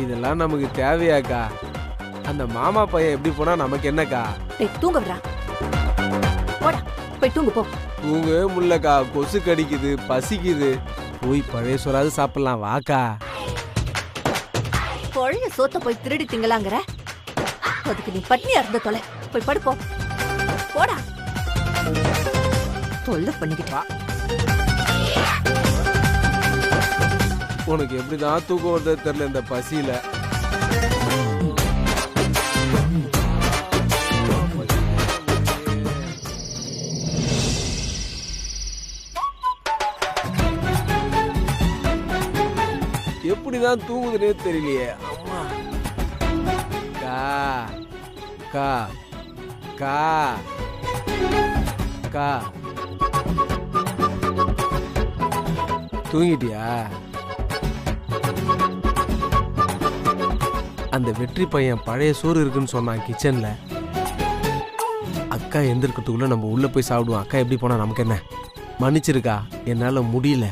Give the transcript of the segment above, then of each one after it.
இதெல்லாம் நமக்கு தேவையாக்கா? அந்த மாமா பையன் எப்படி போனா நமக்கு என்னக்கா? தூங்க விடுறா, போடா போய் தூங்கு போ. தூங்கவே முல்லக்கா, கொசு கடிக்குது, பசிக்குது. போய் பழைய சோறாவது சாப்பிடலாம் வாக்கா. பழைய சோத்த போய் திருடி திங்கலாங்கிற? அதுக்கு நீ பட்னியா இருந்த தொலை. போய் படுப்போ, போடா. தொல்லை பண்ணிக்கிட்டு வா. உனக்கு எப்படிதான் தூக்கம் வருது தெரியல இந்த பசியில. எப்படிதான் தூங்குதுன்னே தெரியலையே. அம்மா கா கா கா கா. தூங்கிட்டியா? அந்த வெற்றி பையன் பழைய சோறு இருக்குன்னு சொன்னான் கிச்சன்ல. அக்கா எந்திருக்கிறதுக்குள்ள நம்ம உள்ள போய் சாப்பிடுவோம். அக்கா எப்படி போனா நமக்கு என்ன? மன்னிச்சிருக்கா, என்னால முடியல.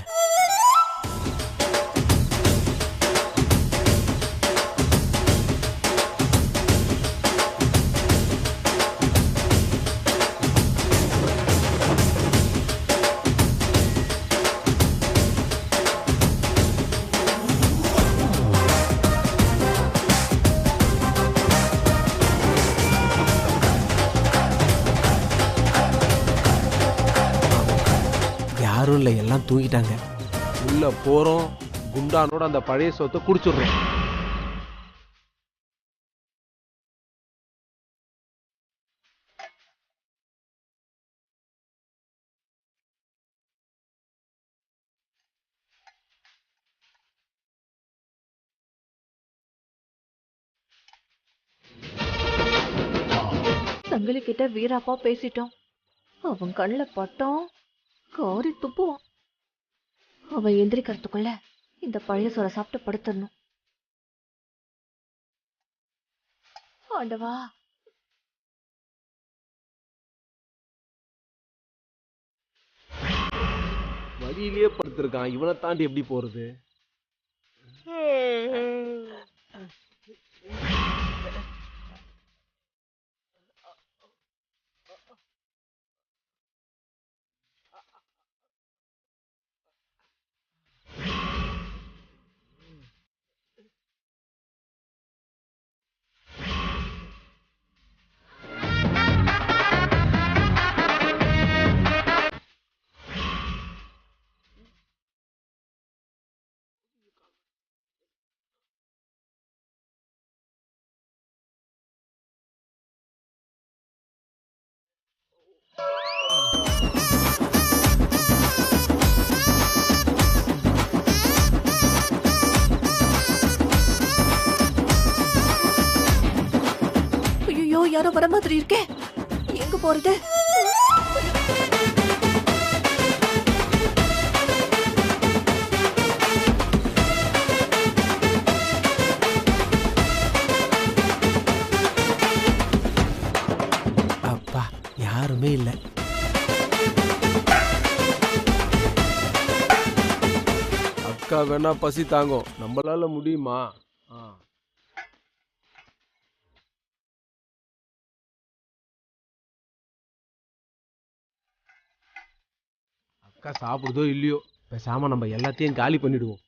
யாரும் இல்லை, எல்லாம் தூங்கிட்டாங்க. உள்ள போறோம், குண்டானோட அந்த பழைய சோத்தை குடிச்சிடுறோம். சங்கிலி கிட்ட வீராப்பா பேசிட்டோம். அவன் கண்ணுல பட்டோம் காரி துப்புவான். அவன் எந்திரிக்கிறதுக்குள்ள இந்த பழைய சோறை சாப்பிட்டு படுத்துடணும். ஆண்டவா, வழியிலேயே படுத்திருக்கான். இவனை தாண்டி எப்படி போறது? ஐயோ, யாரோ வர மாதிரி இருக்கே. எங்க போறது? அப்பா, யாருமே இல்லை. அக்கா வேணா பசி தாங்கும், நம்மளால முடியுமா? அக்கா சாப்பிடுதோ இல்லையோ, பேசாம நம்ம எல்லாத்தையும் காலி பண்ணிடுவோம்.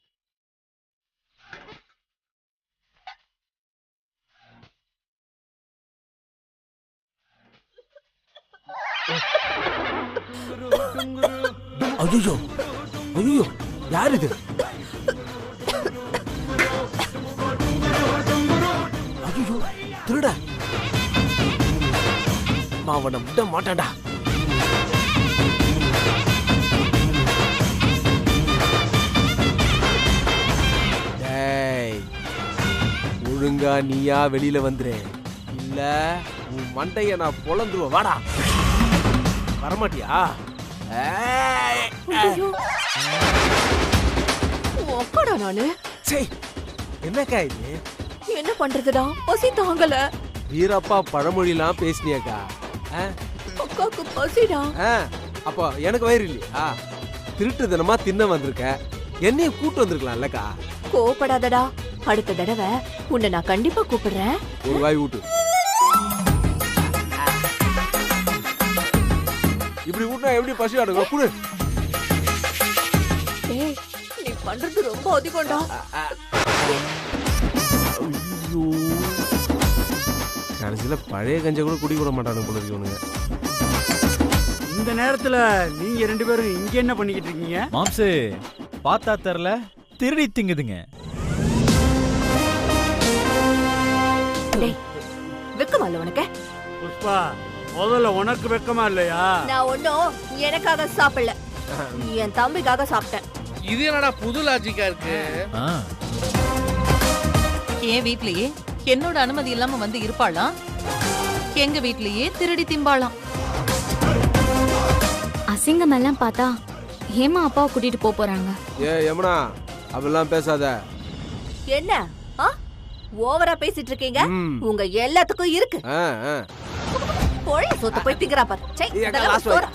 ஐயோ ஐயோ, யார் இது? ஐயோ, திருட. அவனை விட மாட்டான்டா. ஒழுங்கா நீயா வெளியில வந்துரு, இல்ல உன் மண்டைய நான் பொளந்துருவேன். வாடா. வரமாட்டியா? அக்காடா நானு. என்னக்கா இது? என்ன பண்றதுடா, பசி தாங்கல. வீரப்பா பழமொழிலாம் பேசினியாக்கா? அக்காக்கு பசிடா. அப்போ எனக்கு வயிறு இல்லையா? திருட்டு தினமா தின்ன வந்திருக்க, என்னைய கூட்டு வந்திருக்கலாம் இல்லக்கா? கோபப்படாதடா, அடுத்த தடவை உன்னை நான் கண்டிப்பா கூப்பிடுறேன். ஒரு வாய் ஊட்டு. இப்படி ஊட்டினா எப்படி பசி ஆடுங்க? குடு. ஏய், நீ பண்றது ரொம்ப அதிகம்டா. ஐயோ, கடைசியில பழைய கஞ்ச கூட குடி கூட மாட்டானுங்க போல இருக்கு. இந்த நேரத்துல நீங்க 2 பேரும் இங்க என்ன பண்ணிக்கிட்டு இருக்கீங்க? மாம்சு பார்த்தா தெரியல, திருடி திங்குதுங்க. டேய், வெக்கமா இல்ல உனக்கு? புஷ்பா, முதல்ல உனக்கு வெக்கமா இல்லையா? நான் ஒன்னும் எனக்காக சாப்பிடல, என் தம்பிக்காக சாப்பிட்டேன். இது என்னடா புது லாஜிக்கா இருக்கு? என் வீட்லயே என்னோட அனுமதி இல்லாம வந்து இருப்பாளாம், எங்க வீட்லயே திருடி திம்பாளாம். அசிங்கம் எல்லாம் பார்த்தா ஹேமா அப்பாவை கூட்டிட்டு போறாங்க. ஏ யமுனா, அதெல்லாம் பேசாத. என்ன ஓவரா பேசிட்டு இருக்கீங்க? உங்க எல்லாத்துக்கும் இருக்கு. கோழி சொத்து போய் திங்கறா பாரு. சை, இதெல்லாம் சோறா?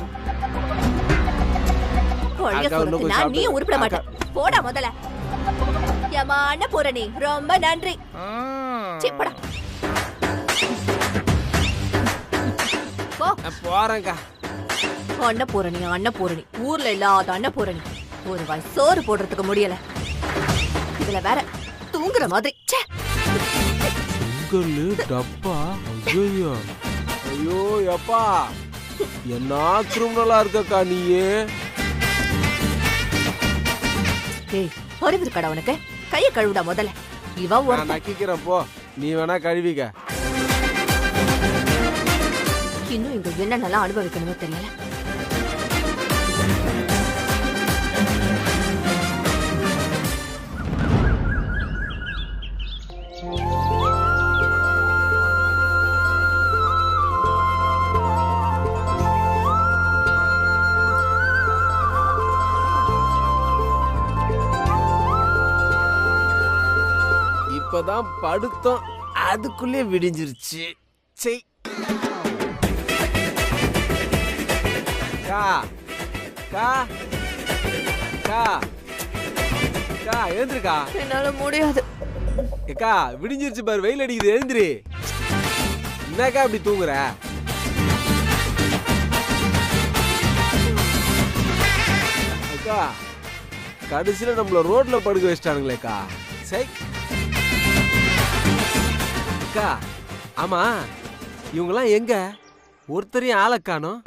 கோழி சொத்து நான் நீ உருப்பட மாட்டேன். போடா முதல்ல. ஏமா அன்னபூரணி, ரொம்ப நன்றி. சிப்படா. போ. போறேன்க்கா. அன்னபூரணி, அன்னபூரணி, ஊர்ல இல்லாத அன்னபூரணி. ஒரு வாய் சோறு போடுறதுக்கு முடியல, இதுல வேற தூங்குற மாதிரி. டப்பா. ஐயோ ஐயோ எப்பா, என்ன கிரிமினலா இருக்கக்கா நீயே. ஏய், அறிவு இருக்கடா உனக்கு? கைய கழுவுடா முதல்ல. இவ ஒரு நக்கிக்கிறேன் போ, நீ வேணா கழுவிக்க. இன்னும் இங்க என்ன நல்லா அனுபவிக்கணுமோ தெரியல. இப்பதான் படுத்தோம், அதுக்குள்ளே விடிஞ்சிருச்சு. செய் கா கா கா கா, எழுந்திருக்கா. என்னால முடியாது. ஏக்கா, விடிஞ்சிருச்சு பாரு, வெயில் அடிக்குது, எழுந்திரி. என்னக்கா அப்படி தூங்குற? அக்கா, கடைசியில நம்மள ரோட்ல படுக்க வச்சிட்டானுங்களேக்கா. சரி அக்கா, ஆமா இவங்கெல்லாம் எங்க? ஒருத்தரையும் ஆளை காணோம்.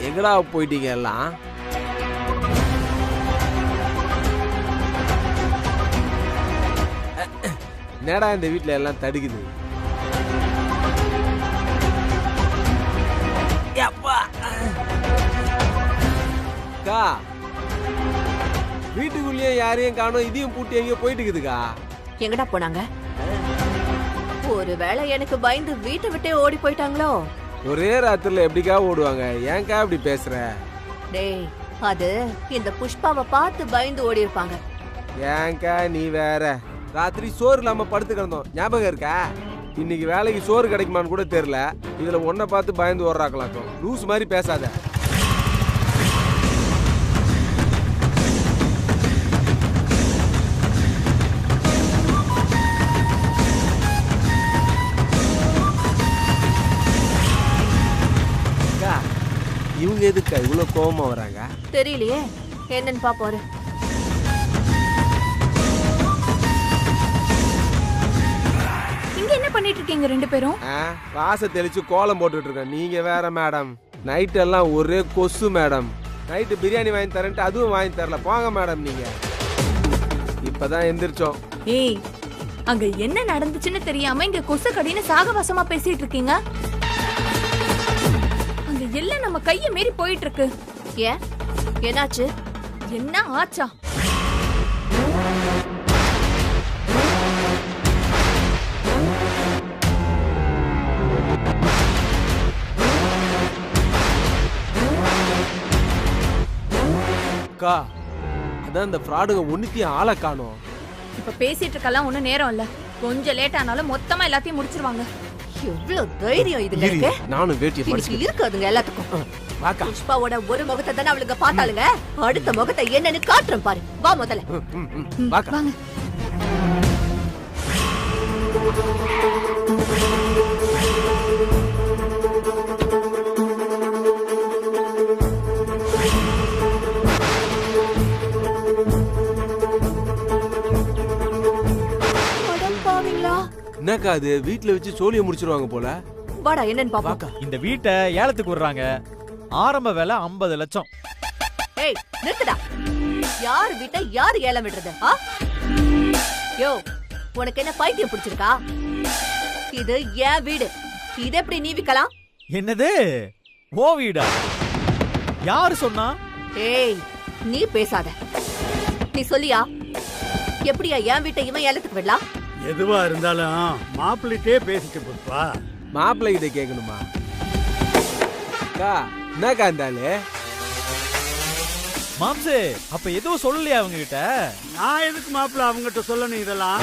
எங்கடா போயிட்டீங்க எல்லாம்? நேடா இந்த வீட்டுல எல்லாம் தடுக்குது. வீட்டுக்குள்ளேயே யாரையும் காணோம், இதையும் பூட்டி எங்கேயோ போயிட்டு இருக்குதுக்கா. எங்கடா போனாங்க? ஒருவேளை எனக்கு பயந்து வீட்டை விட்டே ஓடி போயிட்டாங்களோ? ஒரே ராத்திரில எப்படிக்கா ஓடுவாங்க? ஏன்கா இப்படி பேசுற? டேய், அது இந்த புஷ்பாவை பார்த்து பயந்து ஓடி இருப்பாங்க. ஏன்கா நீ வேற? ராத்திரி சோறு இல்லாம படுத்து கிடந்தோம், ஞாபகம் இருக்கா? இன்னைக்கு வேலைக்கு சோறு கிடைக்குமான்னு கூட தெரியல, இதுல ஒன்ன பார்த்து பயந்து ஓடுறாங்களாக்கும். லூஸ் மாதிரி பேசாத. இவங்க எதுக்கா இவ்வளவு கோவமா வராங்க? தெரியலையே, என்னன்னு பாப்போரு. இங்க என்ன பண்ணிட்டு இருக்கீங்க 2 பேரும்? வாச தெளிச்சு கோலம் போட்டுட்டு இருக்கேன். நீங்க வேற மேடம், நைட் எல்லாம் ஒரே கொசு மேடம். நைட்டு பிரியாணி வாங்கி தரேன்ட்டு அதுவும் வாங்கி தரல. போங்க மேடம், நீங்க இப்பதான் எந்திரிச்சோம். ஏய், அங்க என்ன நடந்துச்சுன்னு தெரியாம இங்க கொசு கடின்னு சாகவாசமா பேசிட்டு இருக்கீங்க. அங்க எல்லாம் நம்ம கைய மீறி போயிட்டு இருக்கு. ஏன், என்னாச்சு? என்ன ஆச்சா? அக்கா, அதான் இந்த ஃப்ராடுங்க ஒண்ணுத்தையும் ஆளை காணோம். இப்ப பேசிட்டு இருக்கலாம், ஒன்னும் நேரம் இல்ல. கொஞ்சம் லேட் ஆனாலும் மொத்தமா எல்லாத்தையும் முடிச்சிருவாங்க. எவ்வளவு தைரியம் இதுல இரு, இருக்கு. நானும் வேட்டியை இதுக்கு படிச்சு இருக்காதுங்க எல்லாத்துக்கும். வாக்கா. புஷ்பாவோட ஒரு முகத்தை தானே அவளுங்க பார்த்தாளுங்க. அடுத்த முகத்தை என்னன்னு காட்டுறேன் பாரு. வா முதல்ல. வாக்கா. வாங்க. என்னக்கா அது வீட்டுல வச்சு சோழிய முடிச்சிருவாங்க போல. வாடா என்னன்னு பாப்போம். வாக்கா. இந்த வீட்டை ஏலத்துக்கு விடுறாங்க. ஆரம்ப விலை 50 லட்சம். ஏய் நிறுத்துடா. யார் வீட்டை யார் ஏலம் விடுறது? யோ உனக்கு என்ன பைத்தியம் பிடிச்சிருக்கா? இது என் வீடு. இது எப்படி நீ விக்கலாம்? என்னது ஓ வீடா? யாரு சொன்னா? ஏய் நீ பேசாத. நீ சொல்லியா? எப்படியா என் வீட்டை இவன் ஏலத்துக்கு விடலாம்? எதுவா இருந்தாலும் மாப்பிள்ளைட்டே பேசிட்டு புஷ்பா. மாப்பிள்ளை கிட்ட கேட்கணுமா? அக்கா என்னக்கா இருந்தாலே? மாம்சு அப்ப எதுவும் சொல்லலையா அவங்க கிட்ட? நான் எதுக்கு மாப்பிள்ளை அவங்ககிட்ட சொல்லணும் இதெல்லாம்?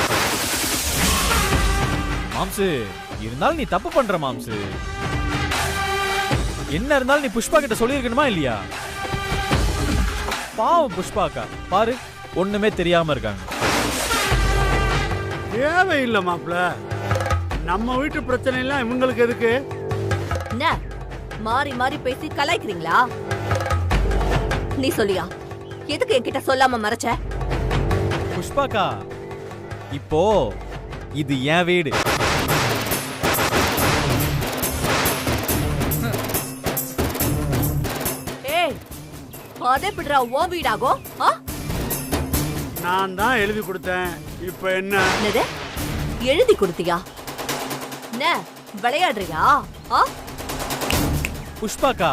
மாம்சு இருந்தாலும் நீ தப்பு பண்ற மாம்சு. என்ன இருந்தாலும் நீ புஷ்பா கிட்ட சொல்லியிருக்கணுமா இல்லையா? பாவம் புஷ்பாக்கா பாரு ஒண்ணுமே தெரியாம இருக்காங்க. தேவையில்லை மாப்பிள்ளை. நம்ம வீட்டு பிரச்சனை எல்லாம் இவங்களுக்கு எதுக்கு? என்ன மாறி மாறி பேசி கலாய்க்கிறீங்களா? நீ சொல்லியா? எதுக்கு என்கிட்ட சொல்லாம மறைச்ச? புஷ்பாக்கா இப்போ இது என் வீடு. ஏய் அதே பிடுறா உன் வீடாகும். நான் தான் எழுதி கொடுத்தேன். இப்ப என்ன? என்னது எழுதி கொடுத்தியா? என்ன விளையாடுறியா? புஷ்பாக்கா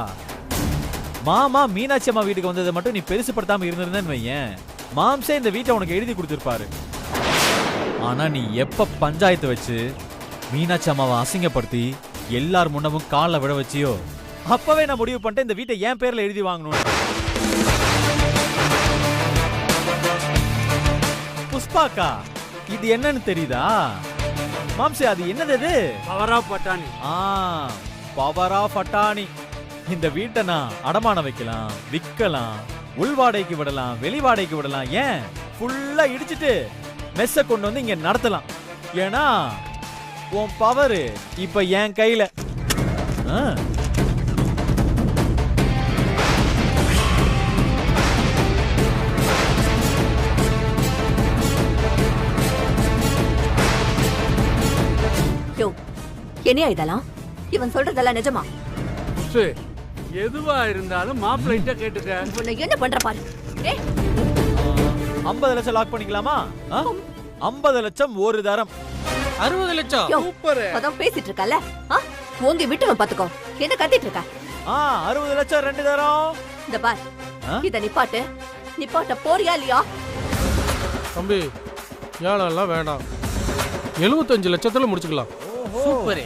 மாமா மீனாட்சி அம்மா வீட்டுக்கு வந்ததை மட்டும் நீ பெருசுப்படுத்தாம இருந்திருந்தேன்னு வையேன், மாம்சே இந்த வீட்டை உனக்கு எழுதி கொடுத்திருப்பாரு. ஆனா நீ எப்ப பஞ்சாயத்து வச்சு மீனாட்சி அம்மாவை அசிங்கப்படுத்தி எல்லார் முன்னமும் காலில் விழ வச்சியோ அப்பவே நான் முடிவு பண்ணிட்டேன் இந்த வீட்டை என் பேர்ல எழுதி வாங்கணும். புஷ்பாக்கா இது என்னன்னு தெரியுதா? மாம்சே அது என்னது? இது பவரா பட்டாணி. பவரா பட்டாணி. இந்த வீட்டை நான் அடமான வைக்கலாம், விற்கலாம், உள்வாடைக்கு விடலாம், வெளிவாடைக்கு விடலாம், ஏன் ஃபுல்லா இடிச்சிட்டு மெஸ்ஸ கொண்டு வந்து இங்க நடத்தலாம். ஏன்னா உன் பவர் இப்ப என் கையில. என்னையா இதெல்லாம்? இவன் சொல்றதெல்லாம் நிஜமா? எதுவா இருந்தாலும் மாப்பிள்ளைட்ட கேட்டுக்க. உன்னை என்ன பண்ற பாரு. 50 லட்சம் லாக் பண்ணிக்கலாமா? 50 லட்சம் ஒரு தரம். 60 லட்சம். சூப்பர். அதான் பேசிட்டு இருக்கல. உங்க விட்டுவன் பாத்துக்கோ. என்ன கத்திட்டு இருக்க? 60 லட்சம் 2 தரம். இந்த பார் இத நிப்பாட்டு. நிப்பாட்ட போறியா இல்லையா? தம்பி ஏழெல்லாம் வேண்டாம், 75 லட்சத்துல முடிச்சுக்கலாம். சூப்பர்.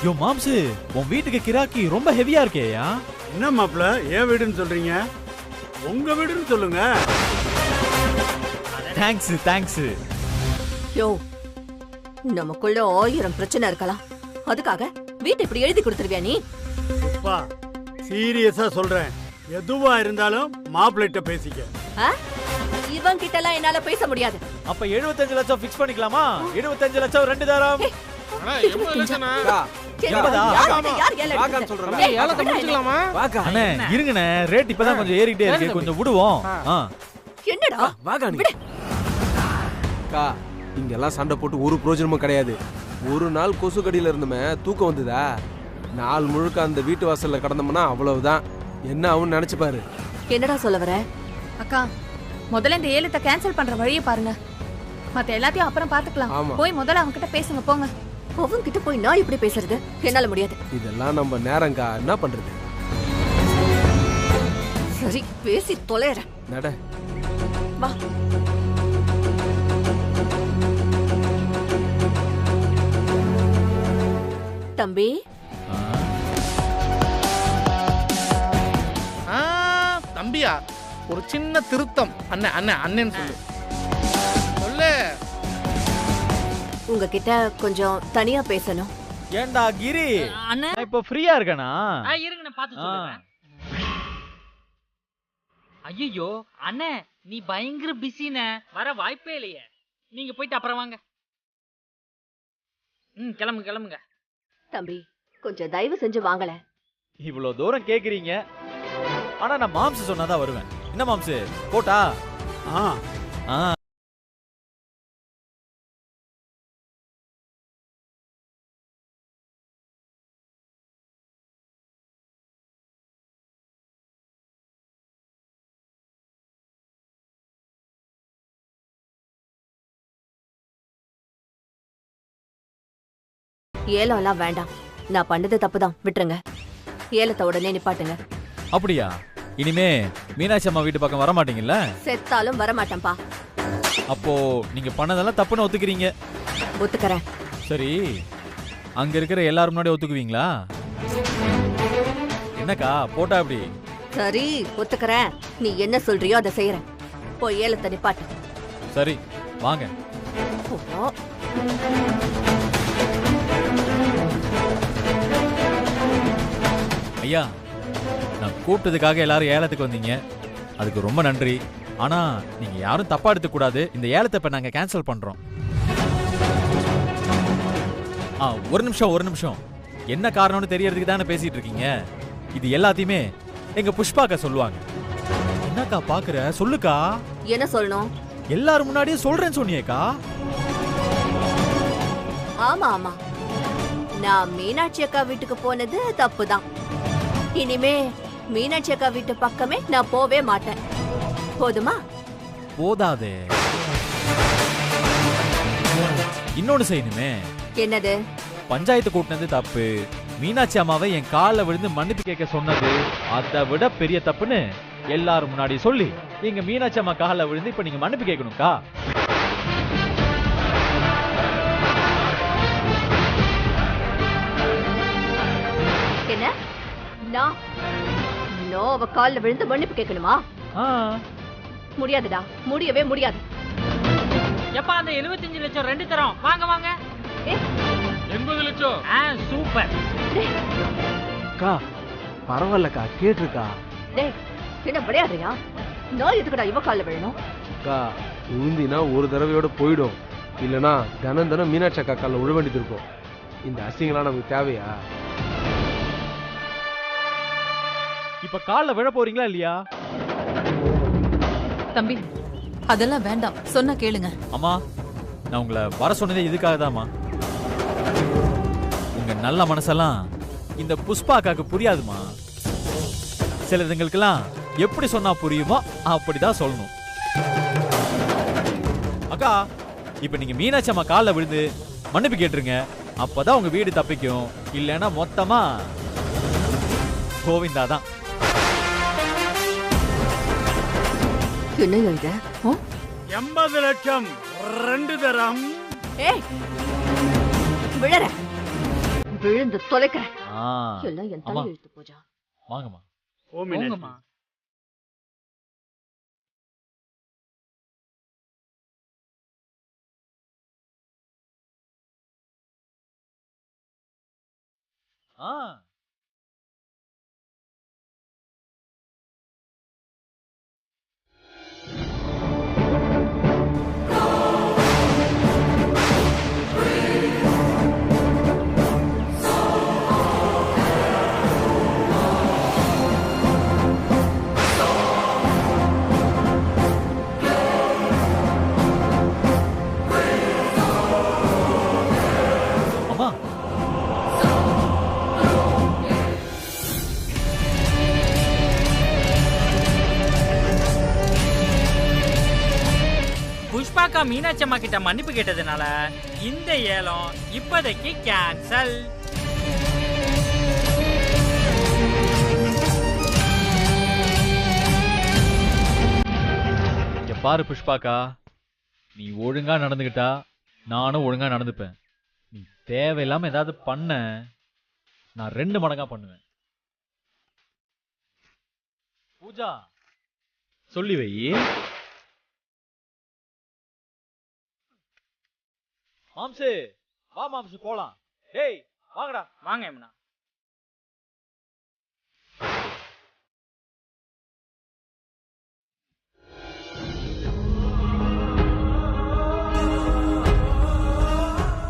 யோ மாம்சு உன் வீட்டுக்கு கிராக்கி ரொம்ப ஹெவியா இருக்கேயா? என்ன மாப்பிள்ள ஏன் வீடுன்னு சொல்றீங்க? உங்க வீடுன்னு சொல்லுங்க. Thanks thanks. யோ நமக்குள்ள 1000 பிரச்சனை இருக்கலாம், அதுக்காக வீட்டை இப்படி எழுதி கொடுத்துருவியா நீ? அப்பா சீரியஸா சொல்றேன், எதுவா இருந்தாலும் மாப்பிள்ளைட்ட பேசிக்க. இவன் கிட்ட எல்லாம் என்னால பேச முடியாது. அப்ப 75 லட்சம் ஃபிக்ஸ் பண்ணிக்கலாமா? 75 லட்சம் 2 தரம். அண்ணா 80 லட்சம்னா ஏலத்தை முடிச்சுக்கலாமா? அண்ணே இருங்கண்ணே, ரேட் இப்பதான் கொஞ்சம் ஏறிக்கிட்டே இருக்கு, கொஞ்சம் விடுவோம். என்னடா வாகா நீ. அக்கா இங்கெல்லாம் சண்டை போட்டு ஒரு பிரயோஜனமும் கிடையாது. ஒரு நாள் கொசு கடியில இருந்துமே தூக்கம் வந்ததா? நாள் முழுக்க அந்த வீட்டு வாசல்ல கடந்தோம்னா அவ்வளவுதான். என்ன ஆகும்னு நினைச்சு பாரு. என்னடா சொல்ல வர? அக்கா முதல்ல இந்த ஏலத்தை கேன்சல் பண்ற வழியை பாருங்க. மத்த எல்லாத்தையும் அப்புறம் பாத்துக்கலாம். போய் முதல்ல அவங்க கிட்ட பேசுங்க போங்க. அவங்க கிட்ட போய் நான் இப்படி பேசுறது என்னால முடியாது. இதெல்லாம் நம்ம நேரங்கா, என்ன பண்றது? சரி பேசி தொலைற நட. வா. தம்பி தம்பியா ஒரு சின்ன திருத்தம். அண்ணன் அண்ணன் அண்ணன் சொல்லு சொல்லு. உங்ககிட்ட கொஞ்சம் தனியா பேசணும். ஏண்டா கிரி, அண்ணே நான் இப்ப ஃப்ரீயா இருக்கேனா? இருங்க நான் பார்த்து சொல்றேன். ஐயோ அண்ணே, நீ பயங்கர பிஸினே, வர வாய்ப்பே இல்லையே. நீங்க போயிட்டு அப்புறம் வாங்க. கிளம்புங்க. தம்பி, கொஞ்சம் தயவு செஞ்சு வாங்கல. இவ்வளவு தூரம் கேக்குறீங்க, ஆனா நான் மாம்ஸ் சொன்னாதான் வருவேன். என்ன மாம்ஸ், போட்டா? ஆ ஆ ஏலம்லாம் வேண்டாம். நான் பண்ணது தப்புதான், விட்டுருங்க. ஏலத்தை உடனே நிப்பாட்டுங்க. அப்படியா? இனிமே மீனாட்சி அம்மா வீட்டு பக்கம் வர மாட்டீங்கல்ல? செத்தாலும் வரமாட்டேன்பா. அப்போ நீங்க பண்ணதெல்லாம் தப்புன்னு ஒத்துக்கிறீங்க? ஒத்துக்கறேன். சரி, அங்க இருக்கிற எல்லாரும் முன்னாடி ஒத்துக்குவீங்களா? என்னக்கா, போட்டா அப்படி? சரி, ஒத்துக்கறேன். நீ என்ன சொல்றியோ அதை செய்யறேன். போய் ஏலத்தை நிப்பாட்டு. சரி வாங்க. ஓ, ஐயா, நான் கூப்பிட்டதுக்காக எல்லாரும் ஏலத்துக்கு வந்தீங்க, அதுக்கு ரொம்ப நன்றி. ஆனா நீங்க யாரும் தப்பா எடுத்துக்க கூடாது. இந்த ஏலத்தை இப்ப நாங்க கேன்சல் பண்றோம். ஒரு நிமிஷம். என்ன காரணம்னு தெரியறதுக்கு தானே பேசிட்டு இருக்கீங்க. இது எல்லாத்தையுமே எங்க புஷ்பாக்கா சொல்லுவாங்க. என்னக்கா பாக்குற, சொல்லுக்கா. என்ன சொல்லணும்? எல்லாரும் முன்னாடியே சொல்றேன்னு சொன்னியேக்கா. ஆமா, நான் மீனாட்சி அக்கா வீட்டுக்கு போனது தப்புதான். இனிமே மீனாட்சி அக்கா வீட்டு பக்கமே நான் போவே மாட்டேன். போதுமா? போதாதே, இன்னொன்னு செய்யணுமே. என்னது? பஞ்சாயத்து கூட்டினது தப்பு, மீனாட்சி அம்மாவை என் காலில் விழுந்து மன்னிப்பு கேட்க சொன்னது அதை விட பெரிய தப்புன்னு எல்லாரும் முன்னாடி சொல்லி எங்க மீனாட்சி அம்மா காலில் விழுந்து இப்ப நீங்க மன்னிப்பு கேட்கணும்க்கா. என்ன? நான் அவ காலில் விழுந்து மன்னிப்பு கேட்கணுமா? முடியாதுடா, முடியவே முடியாது. எப்பா அந்த 75 லட்சம் ரெண்டு தரோம், வாங்க. 80 லட்சம். சூப்பர். அக்கா பரவாயில்லக்கா, கேட்டிருக்கா. டேய், என்ன விளையாடுறியா? நான் எதுக்குடா இவ காலில் விழணும்? அக்கா உழுந்தினா ஒரு தடவையோட போயிடும், இல்லனா தினம் மீனாட்சி அக்கா காலில் விழ வேண்டியது இருக்கும். இந்த அசிங்கலாம் நமக்கு தேவையா? இப்ப காலில் விழ போறீங்களா இல்லையா? தம்பி, அதெல்லாம் வேண்டாம், சொன்னா கேளுங்க. அம்மா, நான் உங்களை வர சொன்னதே இதுக்காக தான்மா. உங்க நல்ல மனசெல்லாம் இந்த புஷ்பா அக்காக்கு புரியாதுமா. சிலதுங்களுக்கெல்லாம் எப்படி சொன்னா புரியுமோ அப்படிதான் சொல்லணும். அக்கா, இப்ப நீங்க மீனாட்சி அம்மா காலில் விழுந்து மன்னிப்பு கேட்டுருங்க, அப்பதான் உங்க வீடு தப்பிக்கும். இல்லைன்னா மொத்தமா கோவிந்தா தான். என்ன எழுத? 80 லட்சம் 2 தரம். ஏய், விழற, விழுந்து தொலைக்கிறேன். எல்லாம் என் தலை எழுத்து போஜா. வாங்கம்மா. ஓ மீனாட்சி. புஷ்பாக்கா மீனாட்சி அம்மா கிட்ட மன்னிப்பு கேட்டதுனால இந்த ஏலம் இப்போதைக்கு கேன்சல். பாரு புஷ்பாக்கா, நீ ஒழுங்கா நடந்துகிட்டா நானும் ஒழுங்கா நடந்துப்பேன். நீ தேவையில்லாம ஏதாவது பண்ண, நான் 2 மடங்கா பண்ணுவேன். பூஜா, சொல்லி வை. மாம்சு வா மாம்சு போலாம். டேய் வாங்கடா. வாங்க யமுனா.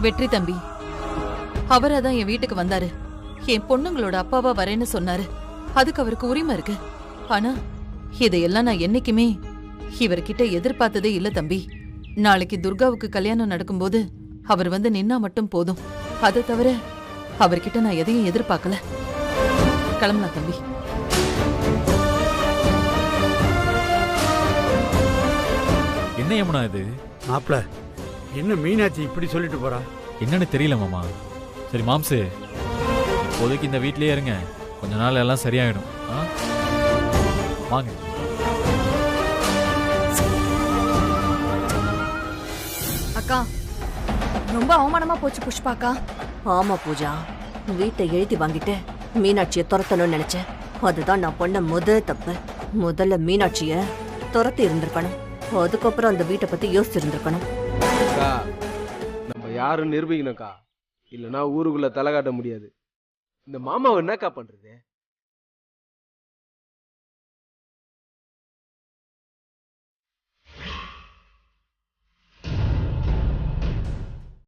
வெற்றி தம்பி அவராதான் என் வீட்டுக்கு வந்தாரு. என் பொண்ணுங்களோட அப்பாவா வரேன்னு சொன்னாரு. அதுக்கு அவருக்கு உரிமை இருக்கு. ஆனா இதையெல்லாம் நான் என்னைக்குமே இவர்கிட்ட எதிர்பார்த்ததே இல்ல தம்பி. நாளைக்கு துர்காவுக்கு கல்யாணம் நடக்கும்போது அவர் வந்து நின்னா மட்டும் போதும். அதை தவிர அவர்கிட்ட நான் எதையும் எதிர்பார்க்கல. கிளம்பலாம் தம்பி. என்ன யமுனா இது? மாப்பிள என்ன மீனாட்சி இப்படி சொல்லிட்டு போறா? என்னன்னு தெரியல மாமா. சரி மாம்சு, இப்போதைக்கு இந்த வீட்லயே இருங்க. கொஞ்ச நாள் எல்லாம் சரியாயிடும். வாங்க. அக்கா ரொம்ப அவமானமா போச்சு புஷ்பாக்கா. ஆமா பூஜா, வீட்டை எழுதி வாங்கிட்டு மீனாட்சியை துரத்தணும்னு நினைச்சேன். அதுதான் நான் பண்ண முதல் தப்பு. முதல்ல மீனாட்சிய துரத்தி இருந்திருக்கணும். அதுக்கப்புறம் அந்த வீட்டை பத்தி யோசிச்சிருந்திருக்கணும். நம்ம யாரும் நிரூபிக்கணும்க்கா, இல்லைன்னா ஊருக்குள்ள தலை காட்ட முடியாது. இந்த மாமாவை என்னக்கா பண்றது?